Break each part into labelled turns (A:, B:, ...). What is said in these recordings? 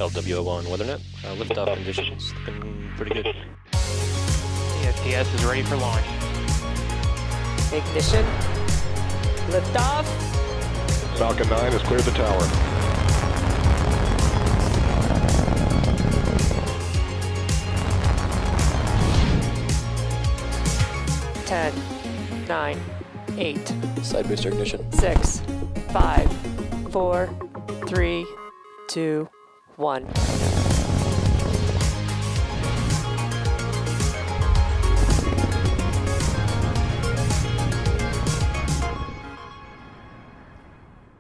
A: LWO1 WeatherNet. Liftoff conditions looking pretty good.
B: The STS is ready for launch.
C: Ignition. Liftoff.
D: Falcon 9 has cleared the tower.
C: Ten, 9, 8,
A: Side booster ignition.
C: 6, 5, 4, 3, 2, 1.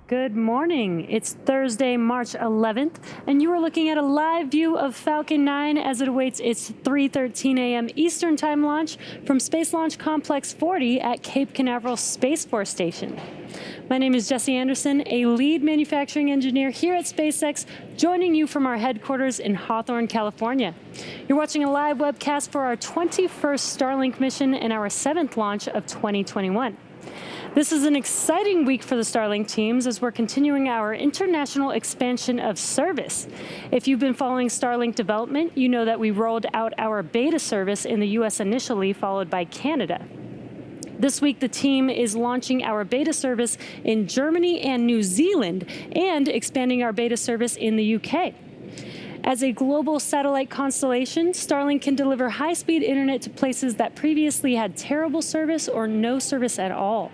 E: Good morning. It's Thursday, March 11th, and you are looking at a live view of Falcon 9 as it awaits its 3:13 a.m. Eastern Time launch from Space Launch Complex 40 at Cape Canaveral Space Force Station. My name is Jesse Anderson, a lead manufacturing engineer here at SpaceX, joining you from our headquarters in Hawthorne, California. You're watching a live webcast for our 21st Starlink mission and our 7th launch of 2021. This is an exciting week for the Starlink teams as we're continuing our international expansion of service. If you've been following Starlink development, you know that we rolled out our beta service in the US initially, followed by Canada. This week, the team is launching our beta service in Germany and New Zealand and expanding our beta service in the UK. As a global satellite constellation, Starlink can deliver high-speed internet to places that previously had terrible service or no service at all.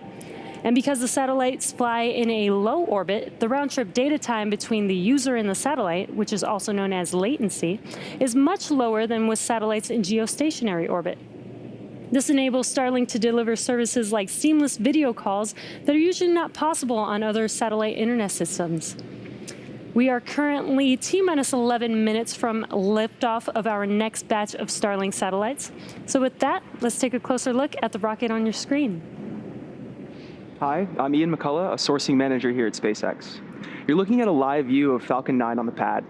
E: And because the satellites fly in a low orbit, the round-trip data time between the user and the satellite, which is also known as latency, is much lower than with satellites in geostationary orbit. This enables Starlink to deliver services like seamless video calls that are usually not possible on other satellite internet systems. We are currently T-minus 11 minutes from liftoff of our next batch of Starlink satellites. So with that, let's take a closer look at the rocket on your screen.
F: Hi, I'm Ian McCullough, a sourcing manager here at SpaceX. You're looking at a live view of Falcon 9 on the pad.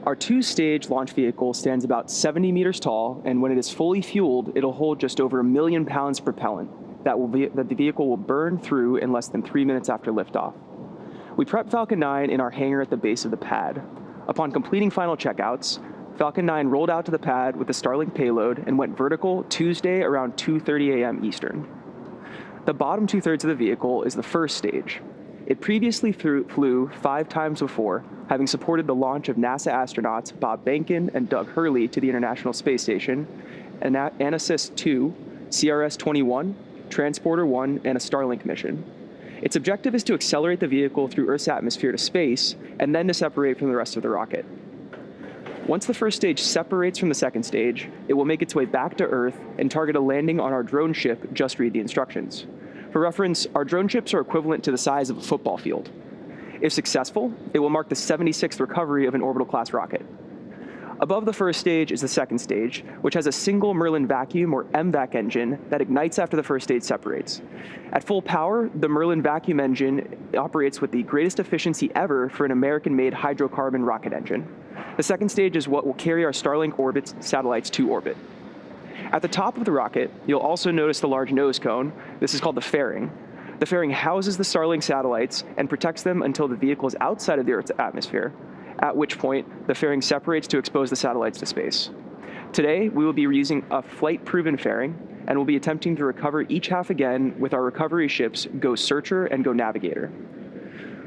F: Our two-stage launch vehicle stands about 70 meters tall, and when it is fully fueled, it'll hold just over 1 million pounds of propellant that the vehicle will burn through in less than 3 minutes after liftoff. We prepped Falcon 9 in our hangar at the base of the pad. Upon completing final checkouts, Falcon 9 rolled out to the pad with the Starlink payload and went vertical Tuesday around 2:30 a.m. Eastern. The bottom two-thirds of the vehicle is the first stage. It previously flew 5 times before, having supported the launch of NASA astronauts Bob Behnken and Doug Hurley to the International Space Station, ANASIS-II, CRS-21, Transporter-1, and a Starlink mission. Its objective is to accelerate the vehicle through Earth's atmosphere to space, and then to separate from the rest of the rocket. Once the first stage separates from the second stage, it will make its way back to Earth and target a landing on our drone ship, Just Read the Instructions. For reference, our drone ships are equivalent to the size of a football field. If successful, it will mark the 76th recovery of an orbital-class rocket. Above the first stage is the second stage, which has a single Merlin vacuum or MVAC engine that ignites after the first stage separates. At full power, the Merlin vacuum engine operates with the greatest efficiency ever for an American-made hydrocarbon rocket engine. The second stage is what will carry our Starlink satellites to orbit. At the top of the rocket, you'll also notice the large nose cone. This is called the fairing. The fairing houses the Starlink satellites and protects them until the vehicle is outside of the Earth's atmosphere, at which point the fairing separates to expose the satellites to space. Today, we will be using a flight-proven fairing, and we'll be attempting to recover each half again with our recovery ships Go Searcher and Go Navigator.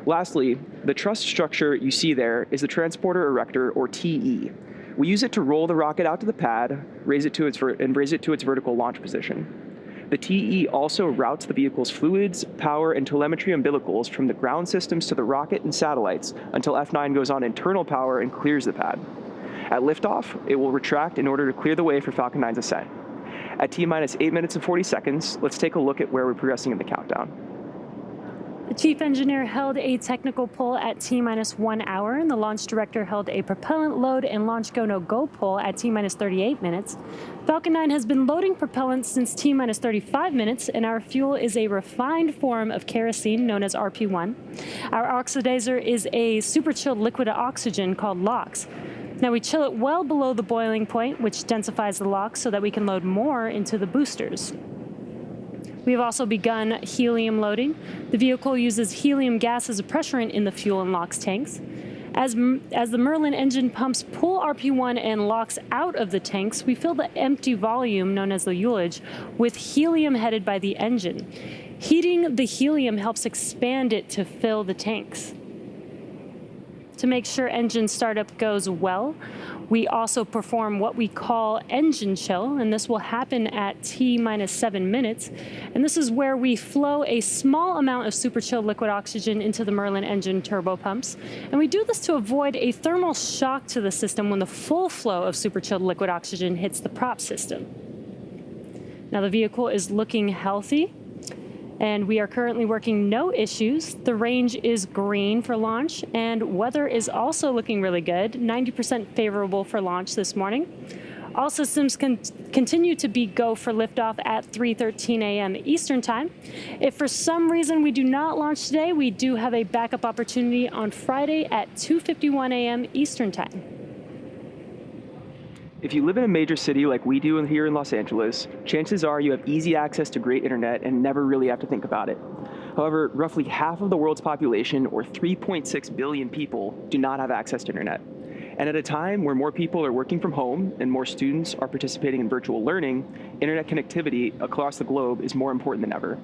F: Lastly, the truss structure you see there is the Transporter Erector, or TE. We use it to roll the rocket out to the pad, raise it to its vertical launch position. The TE also routes the vehicle's fluids, power, and telemetry umbilicals from the ground systems to the rocket and satellites until F9 goes on internal power and clears the pad. At liftoff, it will retract in order to clear the way for Falcon 9's ascent. At T-minus 8 minutes and 40 seconds, let's take a look at where we're progressing in the countdown.
E: The chief engineer held a technical pull at T-minus 1 hour, and the launch director held a propellant load and launch go-no-go pull at T-minus 38 minutes. Falcon 9 has been loading propellant since T-minus 35 minutes, and our fuel is a refined form of kerosene known as RP1. Our oxidizer is a super chilled liquid oxygen called LOX. Now we chill it well below the boiling point, which densifies the LOX so that we can load more into the boosters. We have also begun helium loading. The vehicle uses helium gas as a pressurant in the fuel and LOX tanks. As the Merlin engine pumps pull RP-1 and locks out of the tanks, we fill the empty volume, known as the ullage, with helium headed by the engine. Heating the helium helps expand it to fill the tanks. To make sure engine startup goes well, we also perform what we call engine chill, and this will happen at T-7 minutes. And this is where we flow a small amount of super chilled liquid oxygen into the Merlin engine turbo pumps. And we do this to avoid a thermal shock to the system when the full flow of super chilled liquid oxygen hits the prop system. Now the vehicle is looking healthy, and we are currently working no issues. The range is green for launch, and weather is also looking really good, 90% favorable for launch this morning. All systems continue to be go for liftoff at 3:13 a.m. Eastern Time. If for some reason we do not launch today, we do have a backup opportunity on Friday at 2:51 a.m. Eastern Time.
F: If you live in a major city like we do here in Los Angeles, chances are you have easy access to great internet and never really have to think about it. However, roughly half of the world's population, or 3.6 billion people, do not have access to internet. And at a time where more people are working from home and more students are participating in virtual learning, internet connectivity across the globe is more important than ever.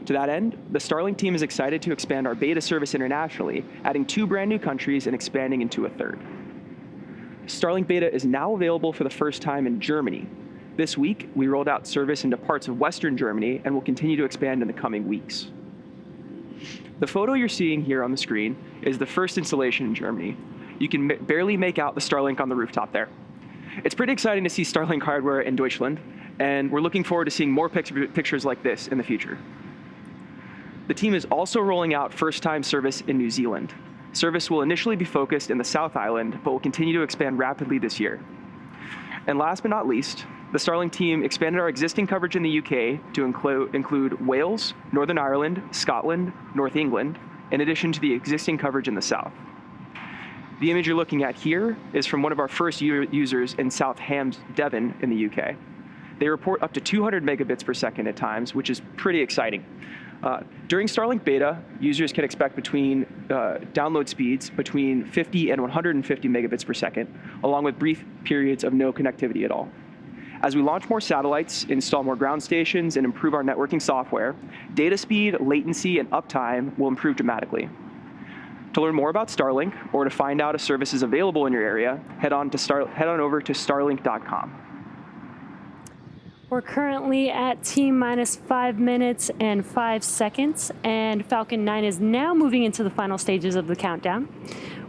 F: To that end, the Starlink team is excited to expand our beta service internationally, adding 2 brand new countries and expanding into a 3rd. Starlink Beta is now available for the first time in Germany. This week, we rolled out service into parts of Western Germany and will continue to expand in the coming weeks. The photo you're seeing here on the screen is the first installation in Germany. You can barely make out the Starlink on the rooftop there. It's pretty exciting to see Starlink hardware in Deutschland, and we're looking forward to seeing more pictures like this in the future. The team is also rolling out first-time service in New Zealand. Service will initially be focused in the South Island, but will continue to expand rapidly this year. And last but not least, the Starlink team expanded our existing coverage in the UK to include Wales, Northern Ireland, Scotland, North England, in addition to the existing coverage in the South. The image you're looking at here is from one of our first users in South Hams, Devon in the UK. They report up to 200 megabits per second at times, which is pretty exciting. During Starlink Beta, users can expect download speeds between 50 and 150 megabits per second, along with brief periods of no connectivity at all. As we launch more satellites, install more ground stations, and improve our networking software, data speed, latency, and uptime will improve dramatically. To learn more about Starlink, or to find out if service is available in your area, head on over to starlink.com.
E: We're currently at T-5 minutes and 5 seconds, and Falcon 9 is now moving into the final stages of the countdown.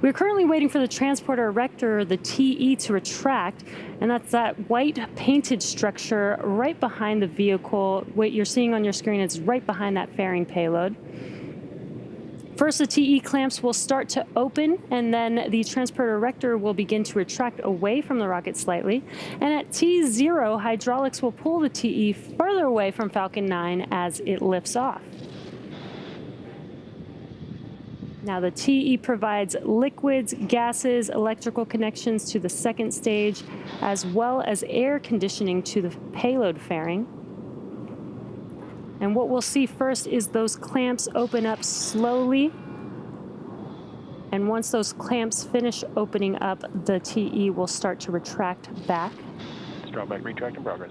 E: We're currently waiting for the transporter erector, the TE, to retract, and that's that white painted structure right behind the vehicle. What you're seeing on your screen is right behind that fairing payload. First, the TE clamps will start to open, and then the transporter erector will begin to retract away from the rocket slightly. And at T0, hydraulics will pull the TE further away from Falcon 9 as it lifts off. Now, the TE provides liquids, gases, electrical connections to the second stage, as well as air conditioning to the payload fairing. And what we'll see first is those clamps open up slowly. And once those clamps finish opening up, the TE will start to retract back.
D: Strong back retract in progress.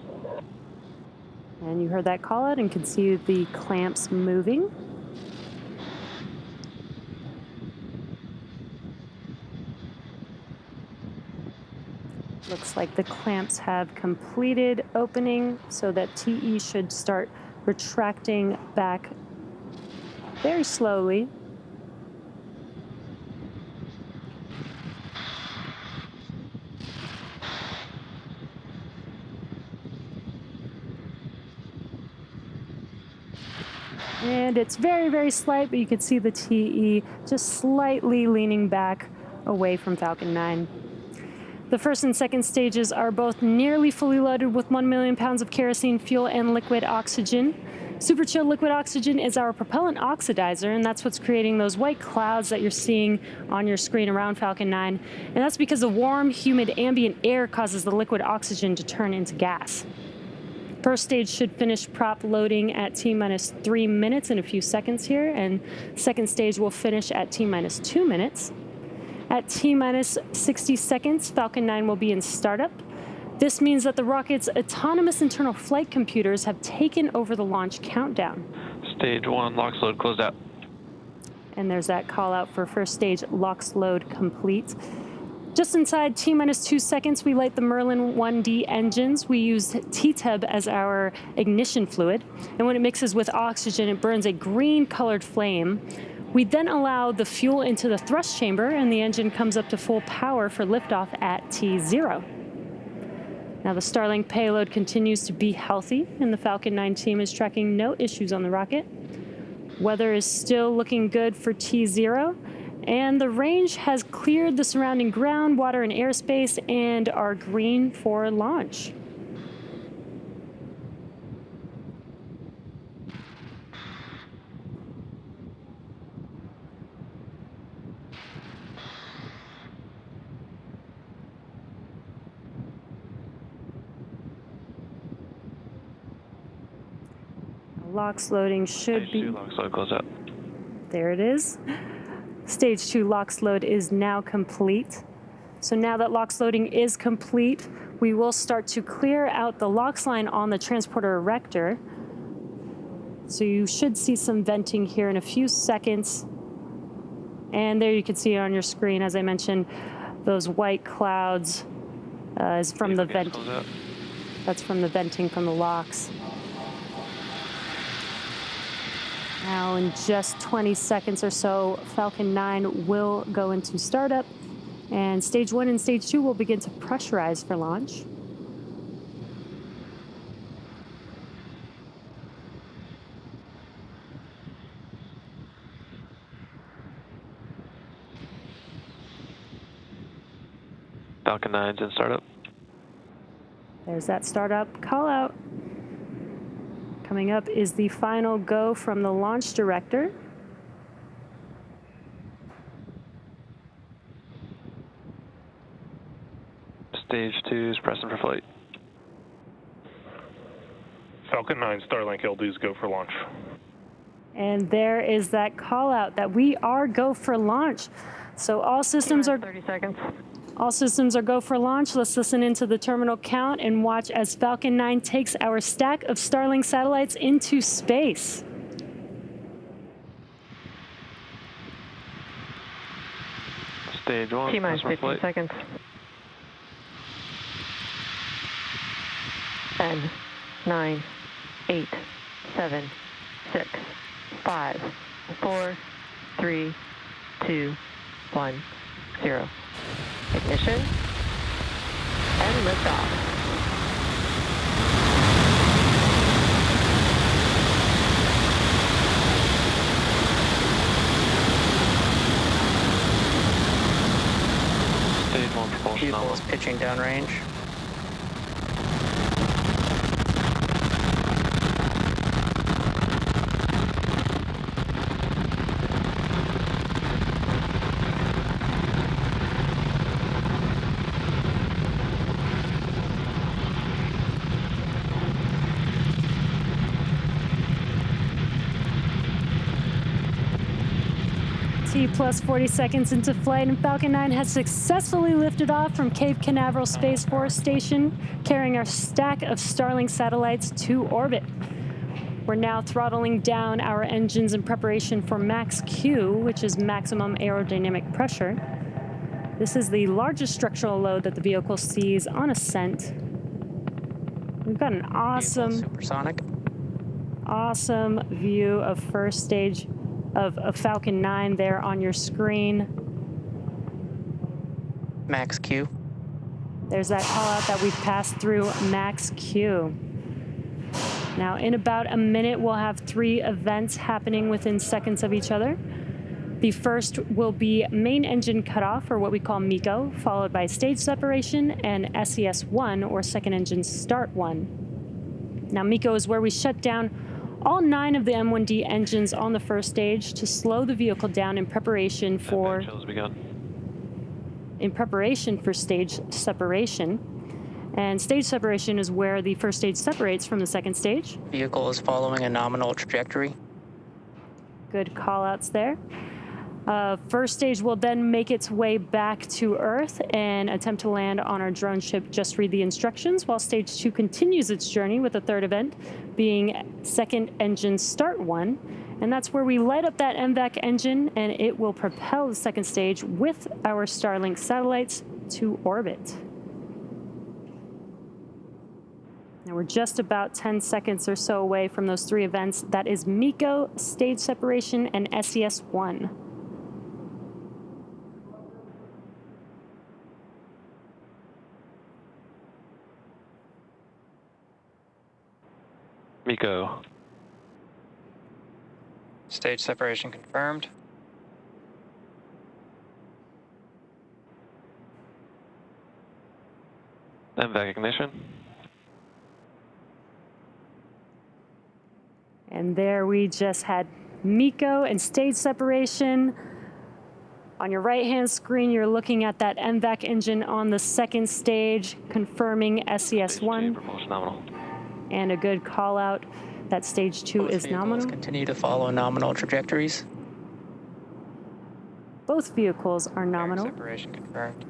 E: And you heard that call out and can see the clamps moving. Looks like the clamps have completed opening, so that TE should start retracting back very slowly. And it's very, very slight, but you can see the TE just slightly leaning back away from Falcon 9. The first and second stages are both nearly fully loaded with 1 million pounds of kerosene fuel and liquid oxygen. Super chilled liquid oxygen is our propellant oxidizer, and that's what's creating those white clouds that you're seeing on your screen around Falcon 9. And that's because the warm, humid ambient air causes the liquid oxygen to turn into gas. First stage should finish prop loading at T-3 minutes in a few seconds here, and second stage will finish at T-2 minutes. At T-minus 60 seconds, Falcon 9 will be in startup. This means that the rocket's autonomous internal flight computers have taken over the launch countdown.
G: Stage 1, LOX load closed out.
E: And there's that call out for first stage LOX load complete. Just inside T-minus 2 seconds, we light the Merlin 1D engines. We use T-Teb as our ignition fluid. And when it mixes with oxygen, it burns a green-colored flame. We then allow the fuel into the thrust chamber, and the engine comes up to full power for liftoff at T0. Now the Starlink payload continues to be healthy, and the Falcon 9 team is tracking no issues on the rocket. Weather is still looking good for T0, and the range has cleared the surrounding ground, water, and airspace, and are green for launch. LOX loading should be...
G: LOX load closed out.
E: There it is. Stage 2 LOX load is now complete. So now that LOX loading is complete, we will start to clear out the LOX line on the transporter erector. So you should see some venting here in a few seconds. And there you can see it on your screen, as I mentioned, those white clouds is from the vent. That's from the venting from the LOX. Now in just 20 seconds or so, Falcon 9 will go into startup, and stage 1 and stage 2 will begin to pressurize for launch.
G: Falcon 9's in startup.
E: There's that startup call out. Coming up is the final go from the launch director.
G: Stage 2 is pressing for flight.
D: Falcon 9 Starlink LDs go for launch.
E: And there is that call out that we are go for launch. So all systems are
B: 30 seconds.
E: All systems are go for launch. Let's listen into the terminal count and watch as Falcon 9 takes our stack of Starlink satellites into space.
G: Stage 1,
B: T-minus
G: pressing for
B: 15
G: flight.
B: seconds. 10, 9, 8, 7, 6, 5, 4, 3, 2, 1, 0. Ignition and liftoff.
G: Stage 1 propulsion
B: Vehicle
G: nominal.
B: is pitching downrange.
E: T plus 40 seconds into flight, and Falcon 9 has successfully lifted off from Cape Canaveral Space Force Station, carrying our stack of Starlink satellites to orbit. We're now throttling down our engines in preparation for max Q, which is maximum aerodynamic pressure. This is the largest structural load that the vehicle sees on ascent. We've got an
B: Supersonic.
E: awesome view of first stage of Falcon 9 there on your screen.
B: Max Q.
E: There's that call out that we've passed through max Q. Now in about a minute, we'll have 3 events happening within seconds of each other. The first will be main engine cutoff, or what we call MECO, followed by stage separation and SES-1, or second engine start 1. Now MECO is where we shut down all 9 of the M1D engines on the first stage to slow the vehicle down in preparation for stage separation. And stage separation is where the first stage separates from the second stage.
B: Vehicle is following a nominal trajectory.
E: Good call outs there. First stage will then make its way back to Earth and attempt to land on our drone ship, Just Read the Instructions, while stage 2 continues its journey with the third event being second engine start 1. And that's where we light up that MVAC engine and it will propel the second stage with our Starlink satellites to orbit. Now we're just about 10 seconds or so away from those 3 events. That is MECO, stage separation, and SES-1.
G: MECO.
H: Stage separation confirmed.
G: MVAC ignition.
E: And there we just had MECO and stage separation. On your right-hand screen, you're looking at that MVAC engine on the second stage, confirming SES-1.
G: Propulsion nominal.
E: And a good call out that stage 2 is nominal.
H: Continue to follow nominal trajectories.
E: Both vehicles are nominal.
H: Separation confirmed.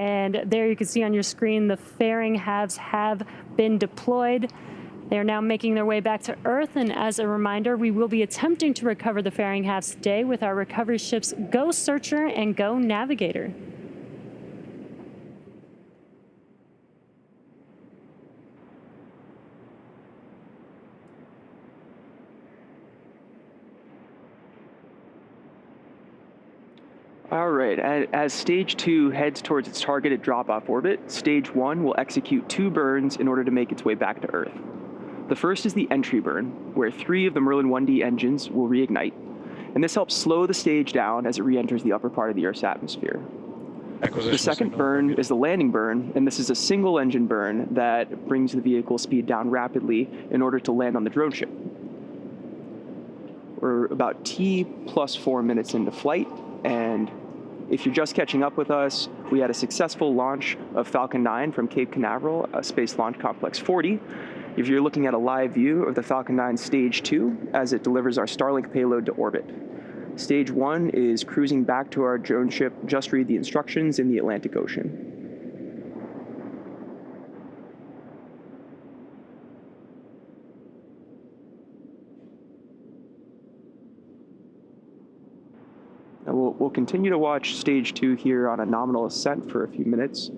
E: And there you can see on your screen the fairing halves have been deployed. They are now making their way back to Earth, and as a reminder, we will be attempting to recover the fairing halves today with our recovery ships Go Searcher and Go Navigator.
F: All right, as stage 2 heads towards its targeted drop-off orbit, stage 1 will execute 2 burns in order to make its way back to Earth. The first is the entry burn, where 3 of the Merlin 1D engines will reignite, and this helps slow the stage down as it re-enters the upper part of the Earth's atmosphere. The second burn is the landing burn, and this is a single engine burn that brings the vehicle speed down rapidly in order to land on the drone ship. We're about T plus 4 minutes into flight, and if you're just catching up with us, we had a successful launch of Falcon 9 from Cape Canaveral, Space Launch Complex 40. If you're looking at a live view of the Falcon 9 Stage 2 as it delivers our Starlink payload to orbit. Stage 1 is cruising back to our drone ship, Just Read the Instructions, in the Atlantic Ocean. Now we'll continue to watch Stage 2 here on a nominal ascent for a few minutes.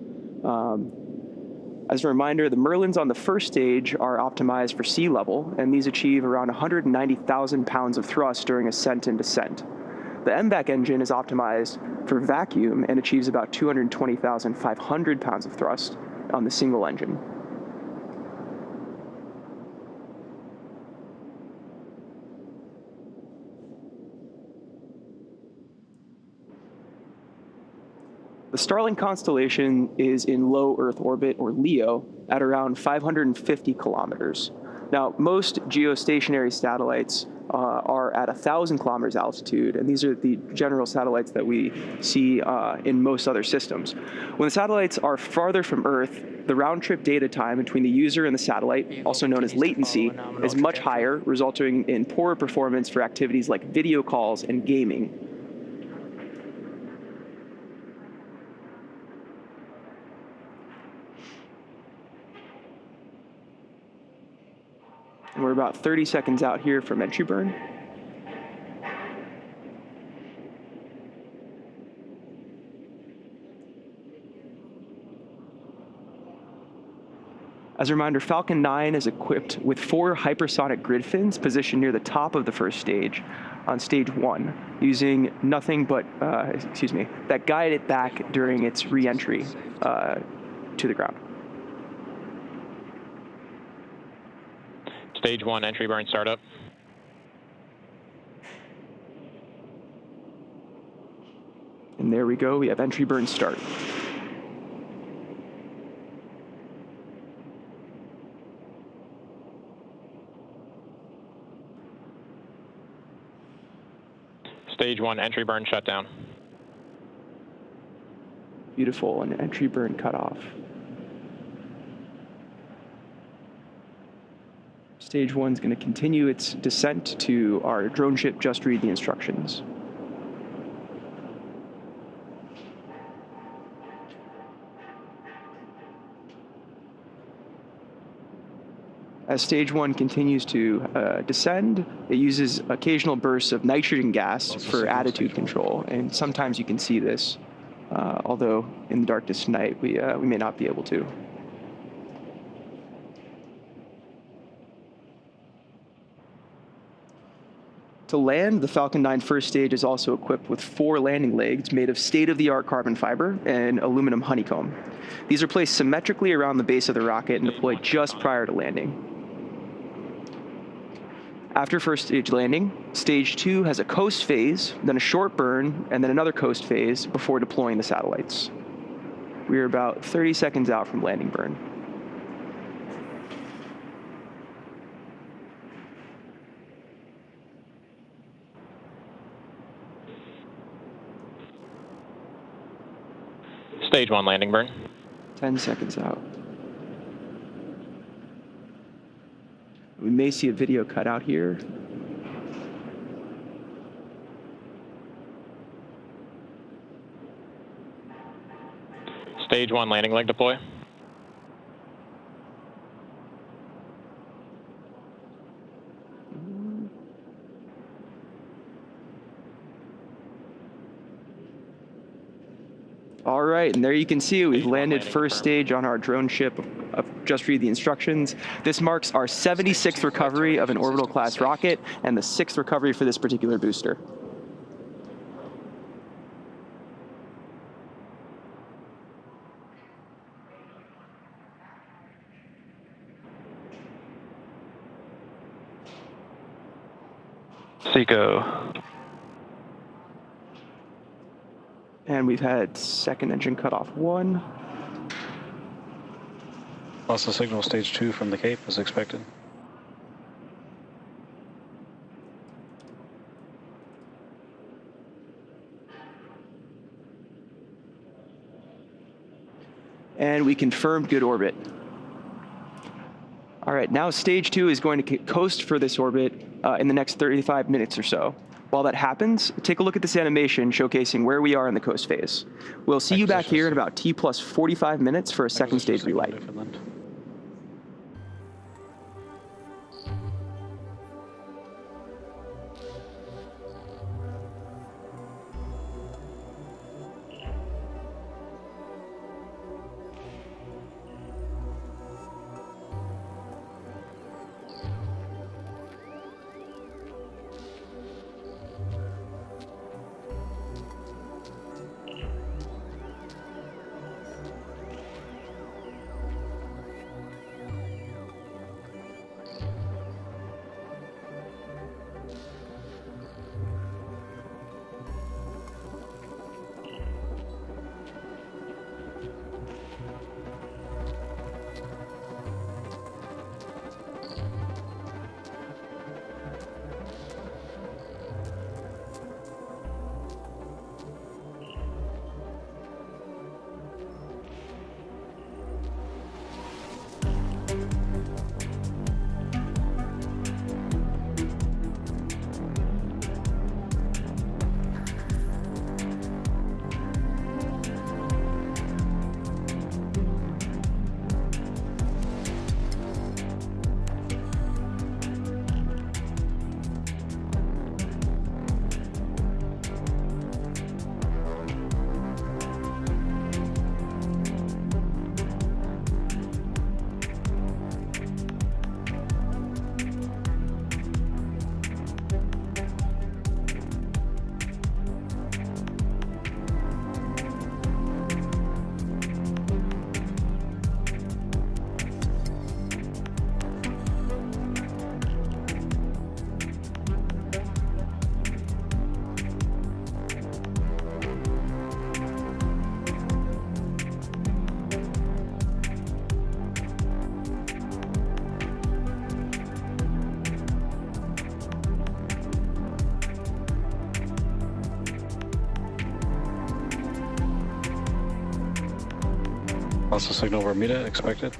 F: As a reminder, the Merlins on the first stage are optimized for sea level, and these achieve around 190,000 pounds of thrust during ascent and descent. The MVAC engine is optimized for vacuum and achieves about 220,500 pounds of thrust on the single engine. The Starlink constellation is in low Earth orbit, or LEO, at around 550 kilometers. Now, most geostationary satellites are at 1,000 kilometers altitude, and these are the general satellites that we see in most other systems. When the satellites are farther from Earth, the round-trip data time between the user and the satellite, also known as latency, is much higher, resulting in poorer performance for activities like video calls and gaming. And we're about 30 seconds out here from entry burn. As a reminder, Falcon 9 is equipped with 4 hypersonic grid fins positioned near the top of the first stage on stage 1, using nothing but, that guide it back during its re-entry to the ground.
I: Stage 1 entry burn startup.
F: And there we go, we have entry burn start.
I: Stage 1 entry burn shutdown.
F: Beautiful, and entry burn cutoff. Stage 1 is going to continue its descent to our drone ship. Just read the instructions. As Stage 1 continues to descend, it uses occasional bursts of nitrogen gas for attitude control, and sometimes you can see this, although in the darkness tonight we may not be able to. To land, the Falcon 9 first stage is also equipped with 4 landing legs made of state-of-the-art carbon fiber and aluminum honeycomb. These are placed symmetrically around the base of the rocket and deployed just prior to landing. After first stage landing, Stage 2 has a coast phase, then a short burn, and then another coast phase before deploying the satellites. We are about 30 seconds out from landing burn.
I: Stage 1 landing burn.
F: 10 seconds out. We may see a video cut out here.
I: Stage 1 landing leg deploy.
F: All right, and there you can see we've landed first stage on our drone ship. Just read the instructions. This marks our 76th recovery of an orbital class rocket and the 6th recovery for this particular booster.
G: Seco.
F: And we've had second engine cut off 1.
J: Also signal Stage 2 from the Cape as expected.
F: And we confirmed good orbit. All right, now Stage 2 is going to coast for this orbit in the next 35 minutes or so. While that happens, take a look at this animation showcasing where we are in the coast phase. We'll see you back here in about T plus 45 minutes for a second stage relight.
J: Also signal Bermuda expected.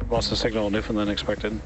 J: What's the signal different than expected?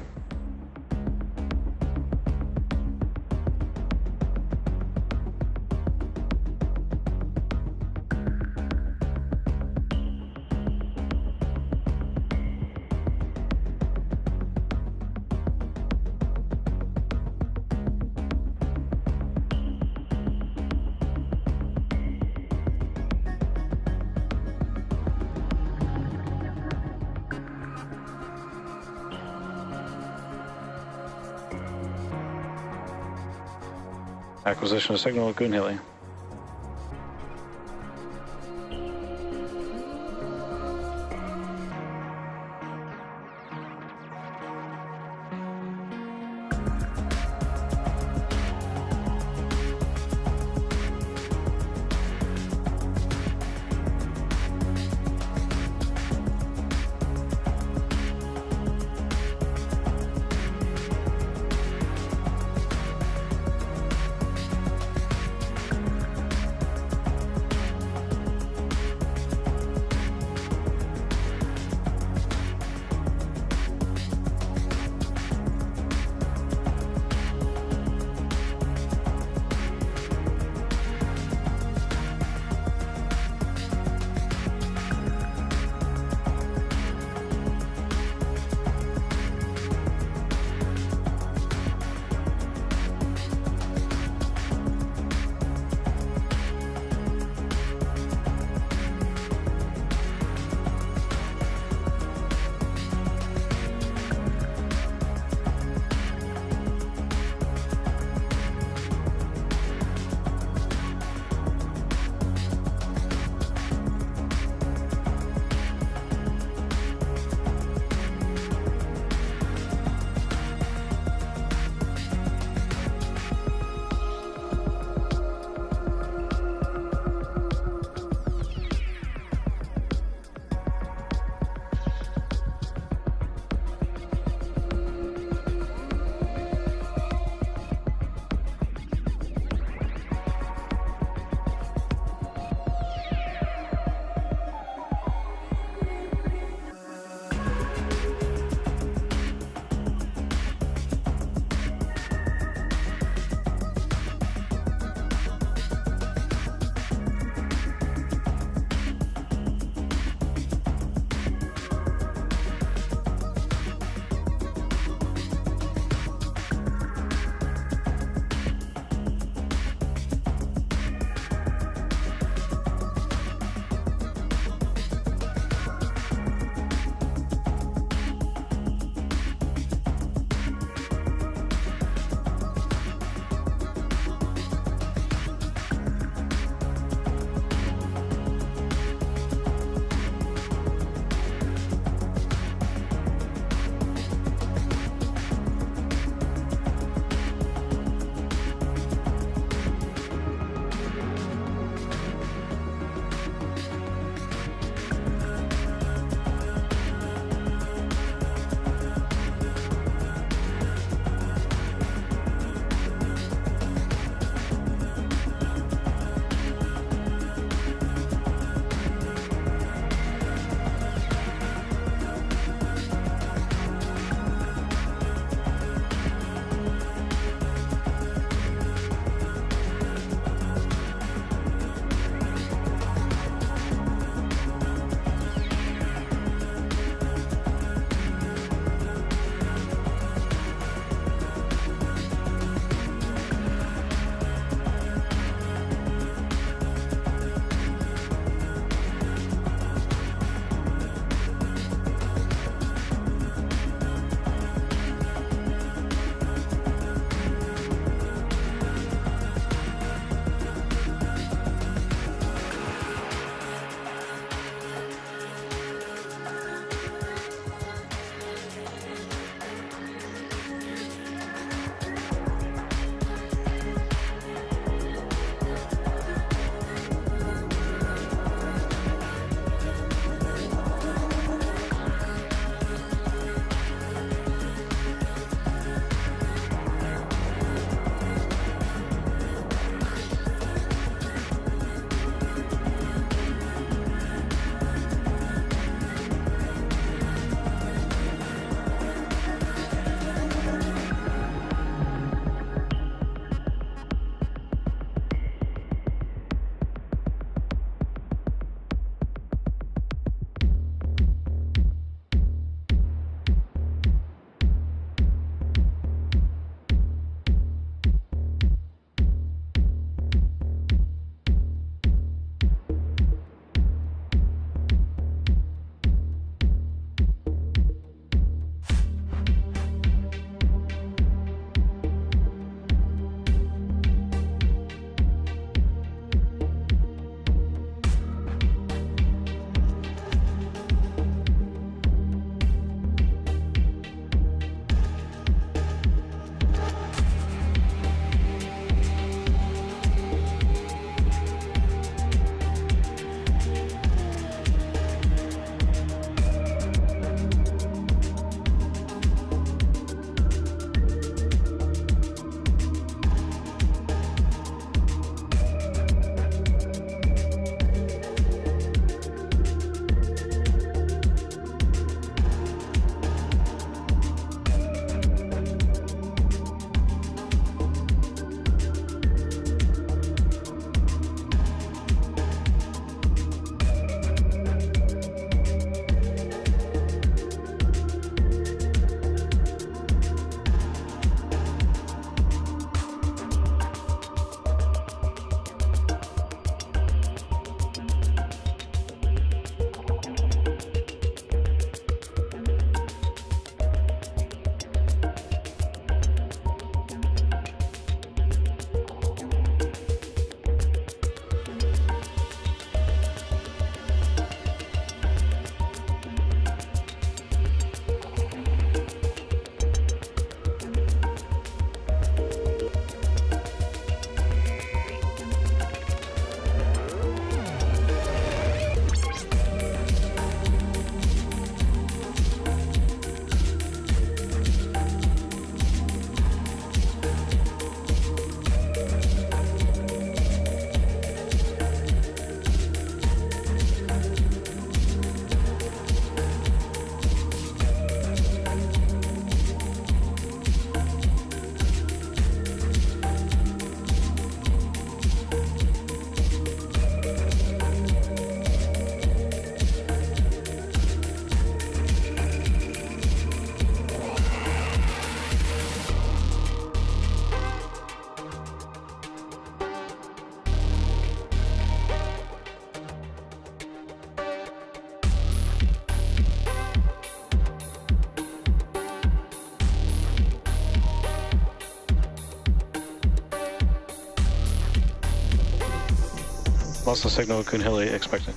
J: Acquisition of signal at Hurley. Lost the signal with Hurley expected.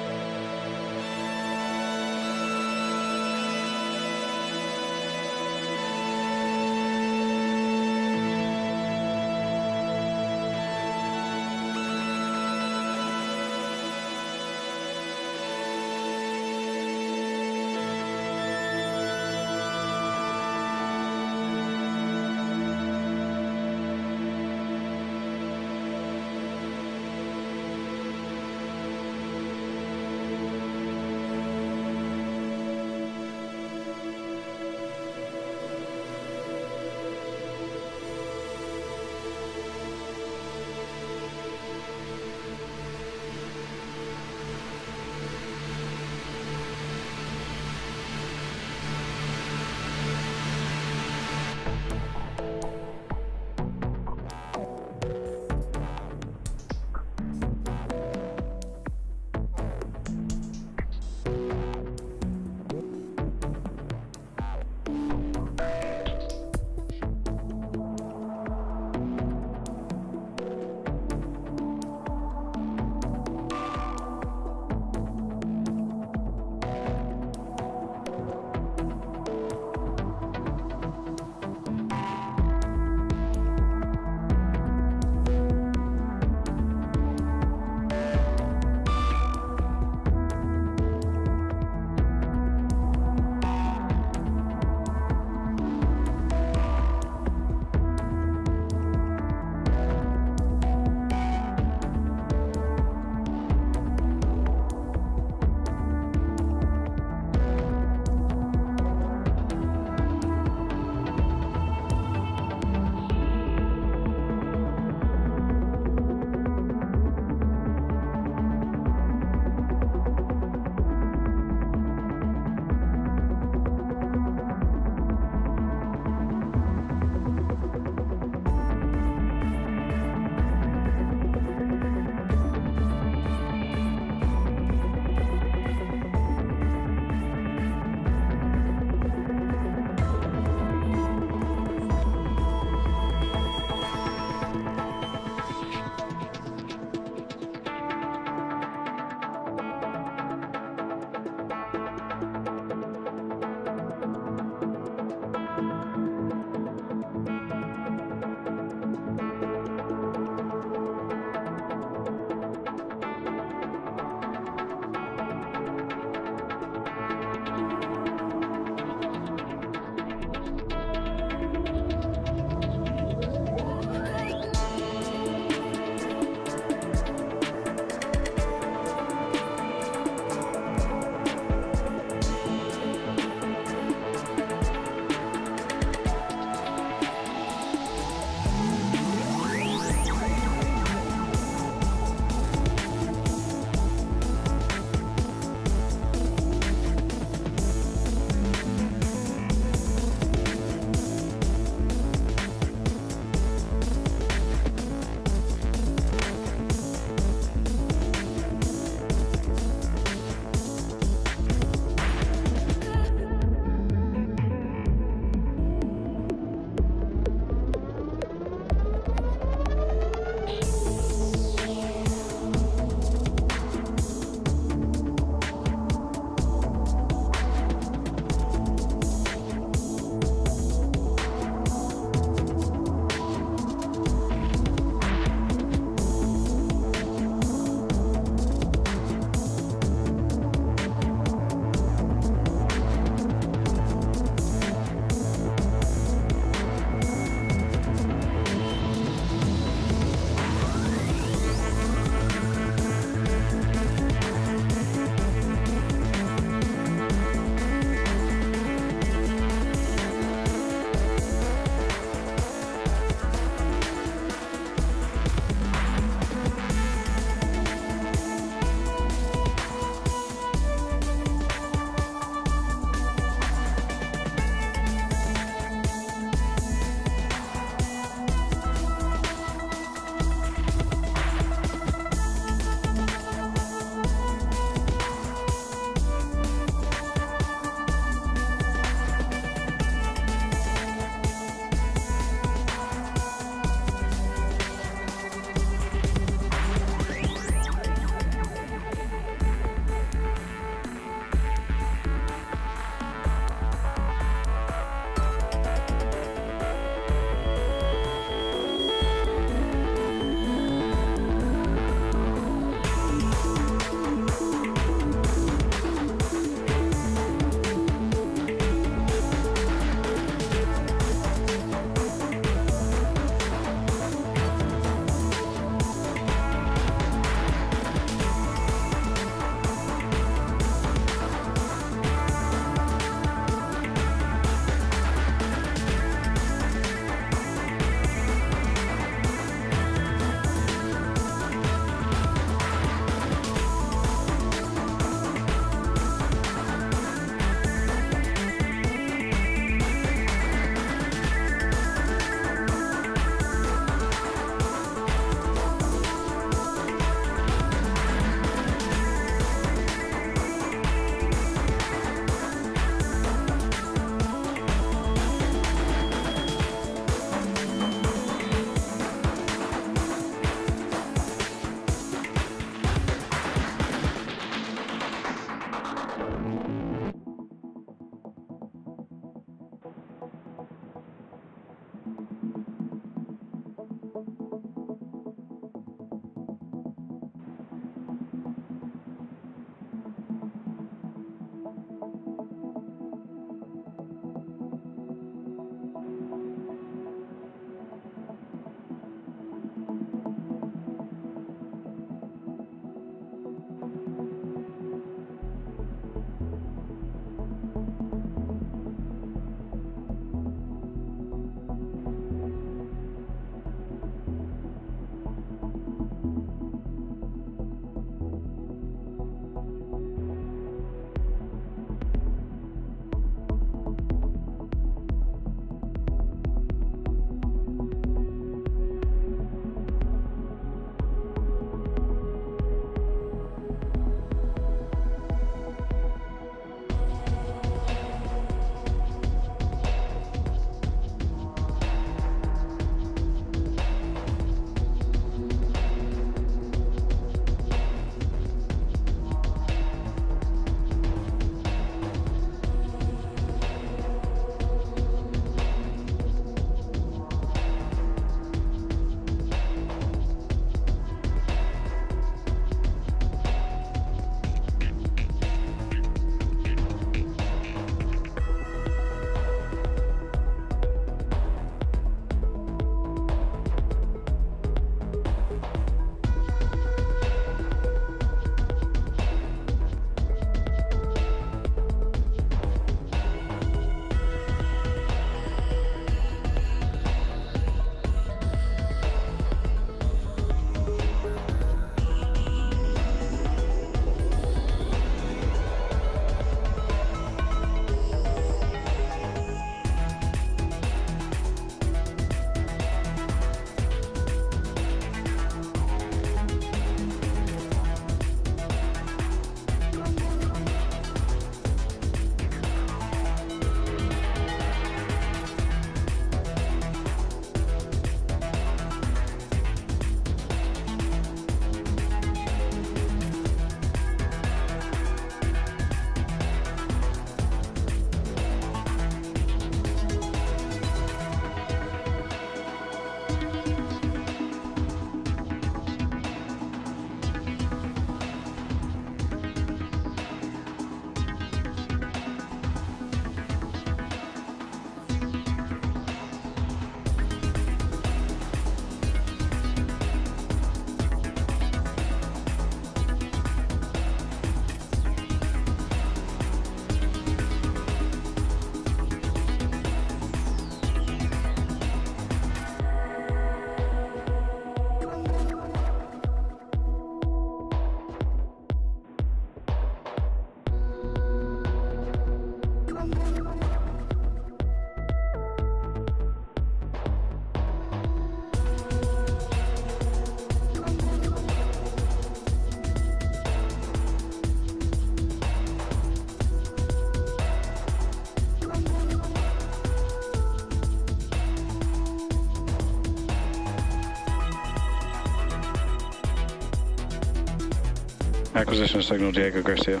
J: Acquisition signal, Diego Garcia.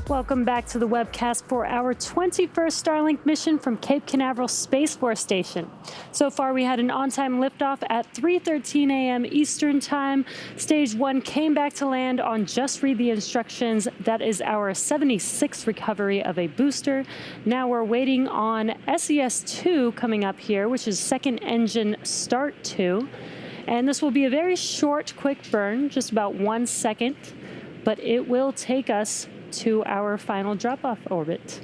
E: Welcome back to the webcast for our 21st Starlink mission from Cape Canaveral Space Force Station. So far, we had an on-time liftoff at 3:13 a.m. Eastern Time. Stage 1 came back to land on Just Read the Instructions. That is our 76th recovery of a booster. Now we're waiting on SES-II coming up here, which is second engine start 2. And this will be a very short, quick burn, just about 1 second, but it will take us to our final drop-off orbit.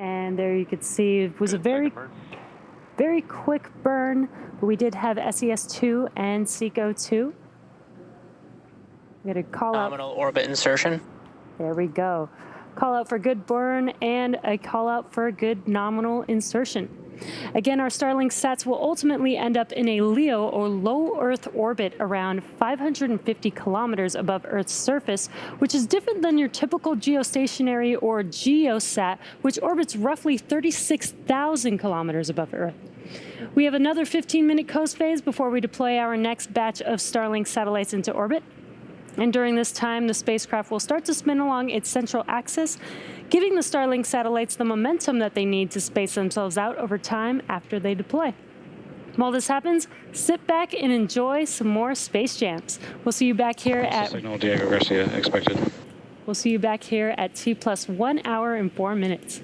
E: And there you could see it was a very quick burn, but we did have SES-II and SECO-2. We got a call out.
H: Nominal orbit insertion.
E: There we go. Call out for good burn and a call out for good nominal insertion. Again, our Starlink sats will ultimately end up in a LEO or low Earth orbit around 550 kilometers above Earth's surface, which is different than your typical geostationary or GeoSat, which orbits roughly 36,000 kilometers above Earth. We have another 15-minute coast phase before we deploy our next batch of Starlink satellites into orbit. And during this time, the spacecraft will start to spin along its central axis, giving the Starlink satellites the momentum that they need to space themselves out over time after they deploy. While this happens, sit back and enjoy some more Space Jams. We'll see you back here at...
J: Signal, Diego Garcia, expected.
E: We'll see you back here at T+1 hour and 4 minutes.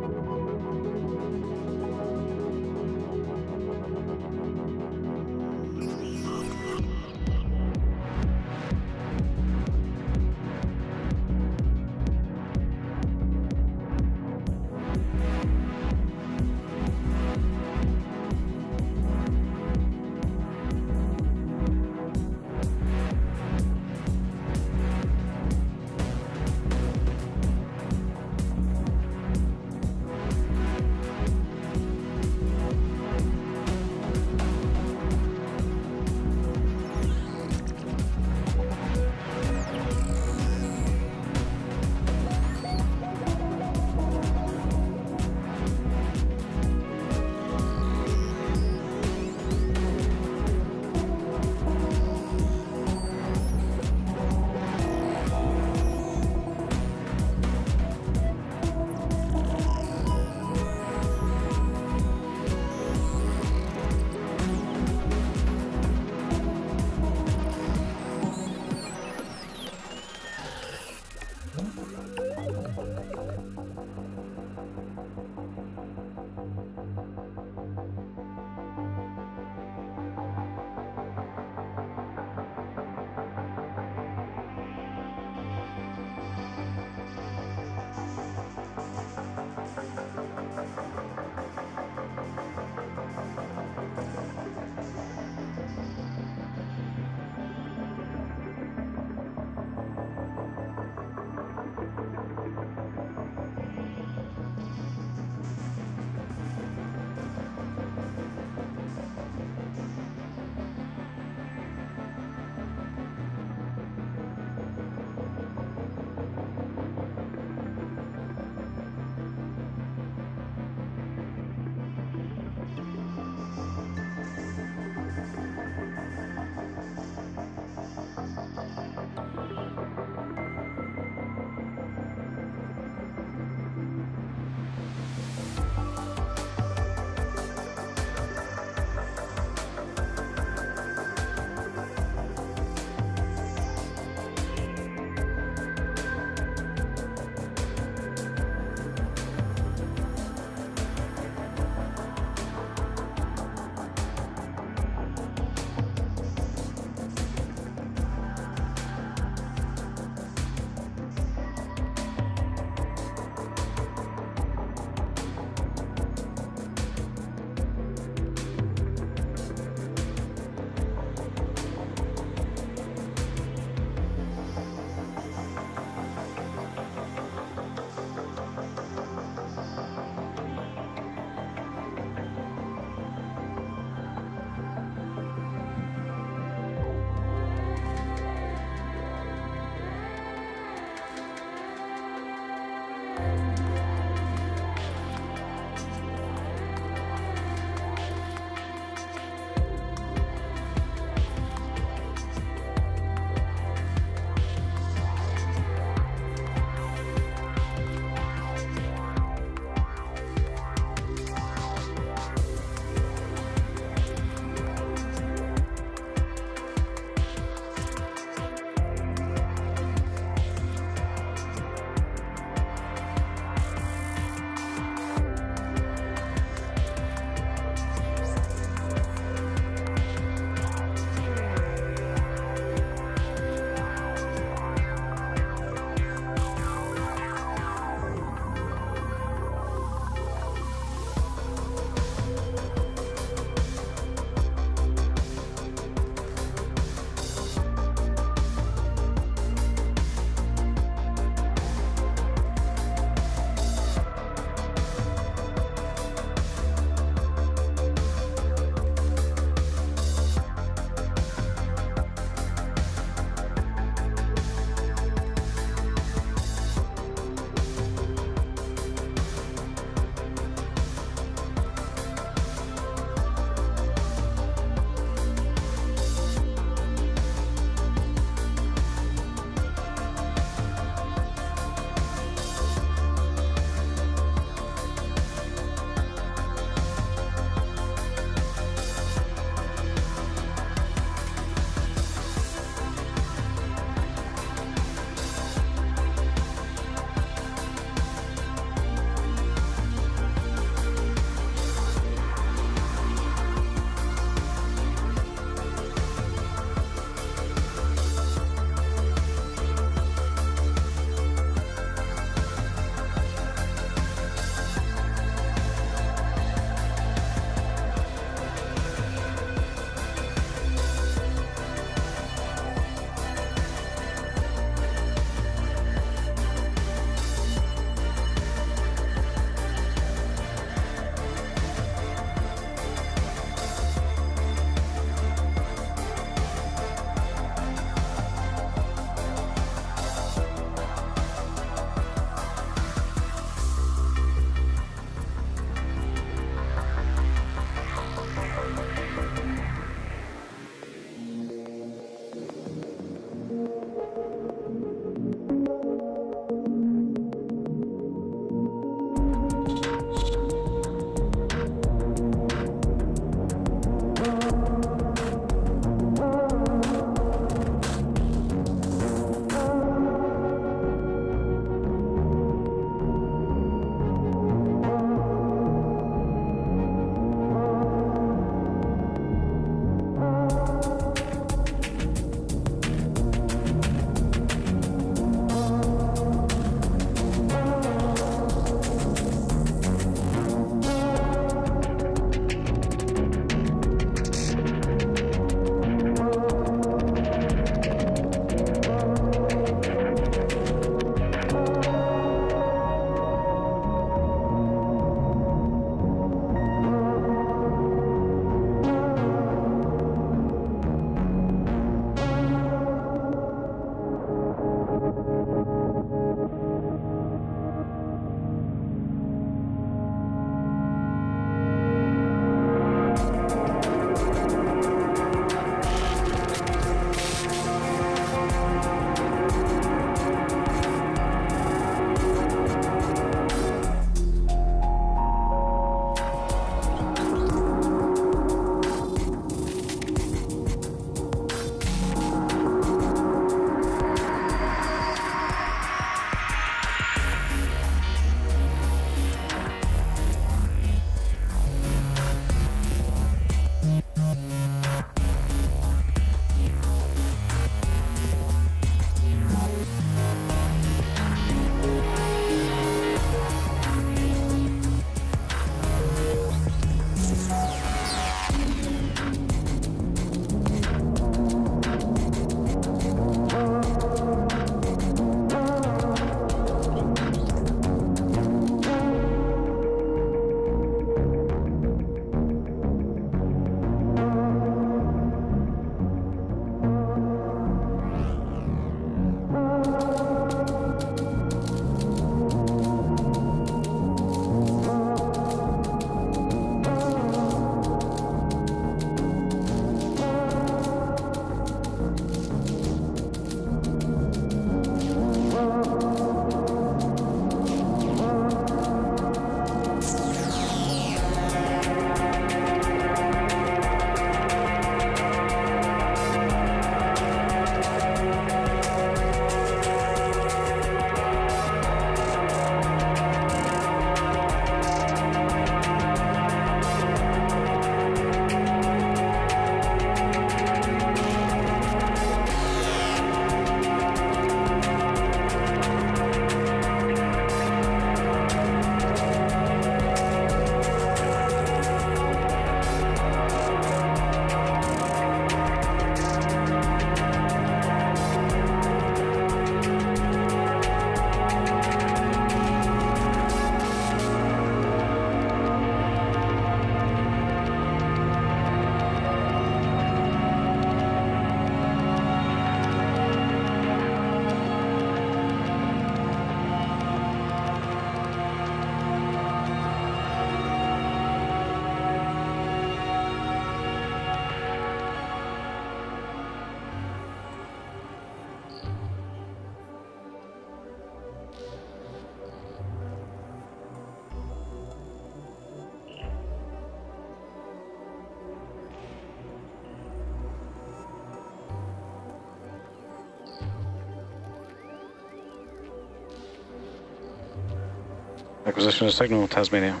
J: Acquisition of signal, Tasmania.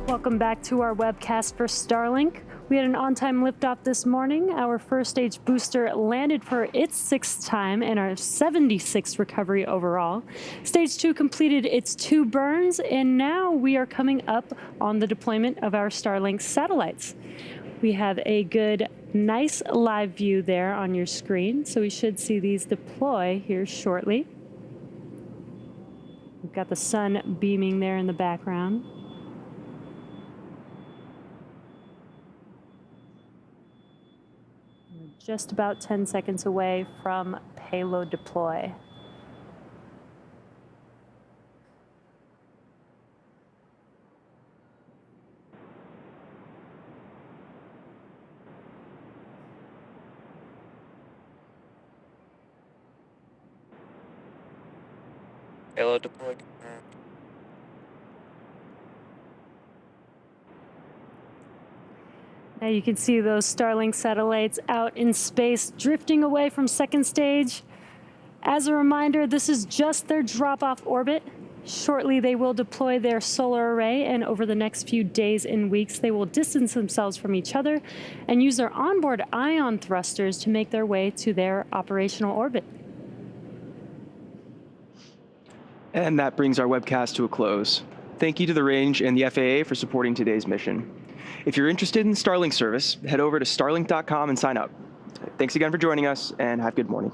E: Welcome back to our webcast for Starlink. We had an on-time liftoff this morning. Our first stage booster landed for its 6th time and our 76th recovery overall. Stage 2 completed its 2 burns, and now we are coming up on the deployment of our Starlink satellites. We have a good, nice live view there on your screen, so we should see these deploy here shortly. We've got the sun beaming there in the background. Just about 10 seconds away from payload deploy.
H: Payload deployed. Confirmed.
E: Now you can see those Starlink satellites out in space drifting away from second stage. As a reminder, this is just their drop-off orbit. Shortly, they will deploy their solar array, and over the next few days and weeks, they will distance themselves from each other and use their onboard ion thrusters to make their way to their operational orbit.
F: And that brings our webcast to a close. Thank you to the range and the FAA for supporting today's mission. If you're interested in Starlink service, head over to starlink.com and sign up. Thanks again for joining us, and have a good morning.